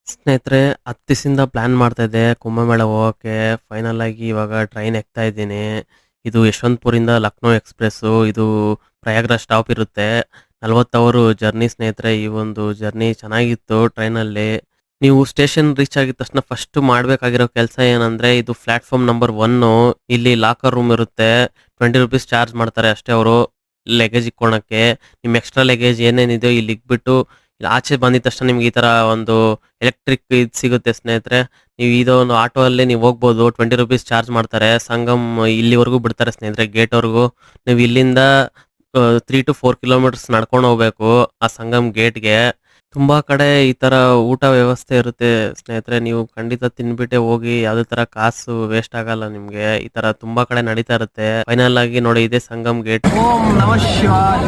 ಸ್ನೇಹಿತರೆ, 10 ದಿವಸದಿಂದ ಪ್ಲಾನ್ ಮಾಡ್ತಾ ಇದ್ದೆ ಕುಂಭಮೇಳ ಹೋಗೋಕ್ಕೆ. ಫೈನಲ್ ಆಗಿ ಇವಾಗ ಟ್ರೈನ್ ಎಕ್ತಾ ಇದ್ದೀನಿ. ಇದು ಯಶವಂತಪುರಿಂದ ಲಕ್ನೋ ಎಕ್ಸ್‌ಪ್ರೆಸ್ಸು. ಇದು ಪ್ರಯಾಗ್ರಾಜ್ ಸ್ಟಾಪ್ ಇರುತ್ತೆ. 40 ಅವರ್ ಜರ್ನಿ ಸ್ನೇಹಿತರೆ. ಈ ಒಂದು ಜರ್ನಿ ಚೆನ್ನಾಗಿತ್ತು ಟ್ರೈನಲ್ಲಿ. ನೀವು ಸ್ಟೇಷನ್ ರೀಚ್ ಆಗಿದ ತಕ್ಷಣ ಫಸ್ಟ್ ಮಾಡಬೇಕಾಗಿರೋ ಕೆಲಸ ಏನಂದ್ರೆ, ಇದು ಪ್ಲಾಟ್‌ಫಾರ್ಮ್ ನಂಬರ್ 1 ಇಲ್ಲಿ ಲಾಕರ್ ರೂಮ್ ಇರುತ್ತೆ. ₹20 ಚಾರ್ಜ್ ಮಾಡ್ತಾರೆ ಅಷ್ಟೇ ಅವರು ಲಗೇಜ್ ಇಕ್ಕೊಳಕ್ಕೆ. ನಿಮ್ಮ ಎಕ್ಸ್‌ಟ್ರಾ ಲಗೇಜ್ ಏನೇನಿದೆಯೋ ಇಲ್ಲಿ ಇಕ್ಬಿಟ್ಟು, ಇಲ್ಲಿ ಆಚೆ ಬಂದಿದ ತಕ್ಷಣ ನಿಮ್ಗೆ ಈ ತರ ಒಂದು ಎಲೆಕ್ಟ್ರಿಕ್ ಇದು ಸಿಗುತ್ತೆ ಸ್ನೇಹಿತರೆ. ನೀವು ಇದೊಂದು ಆಟೋ ಅಲ್ಲಿ ನೀವು ಹೋಗ್ಬೋದು. ₹20 ಚಾರ್ಜ್ ಮಾಡ್ತಾರೆ. ಸಂಗಮ್ ಇಲ್ಲಿವರೆಗೂ ಬಿಡ್ತಾರೆ ಸ್ನೇಹಿತರೆ, ಗೇಟ್‌ವರೆಗೂ. ನೀವು ಇಲ್ಲಿಂದ 3 ಟು 4 ಕಿಲೋಮೀಟರ್ಸ್ ನಡ್ಕೊಂಡು ಹೋಗ್ಬೇಕು ಆ ಸಂಗಮ್ ಗೇಟ್‌ಗೆ. ತುಂಬಾ ಕಡೆ ಈ ತರ ಊಟ ವ್ಯವಸ್ಥೆ ಇರುತ್ತೆ ಸ್ನೇಹಿತರೆ. ನೀವು ಖಂಡಿತ ತಿಂದ್ಬಿಟ್ಟೆ ಹೋಗಿ. ಯಾವುದೇ ತರ ಕಾಸು ವೇಸ್ಟ್ ಆಗಲ್ಲ ನಿಮ್ಗೆ. ಈ ತರ ತುಂಬಾ ಕಡೆ ನಡೀತಾ ಇರುತ್ತೆ. ಫೈನಲ್ ಆಗಿ ನೋಡಿ, ಇದೇ ಸಂಗಮ್ ಗೇಟ್. ಓಂ ನಮಃ ಶಿವಾಯ.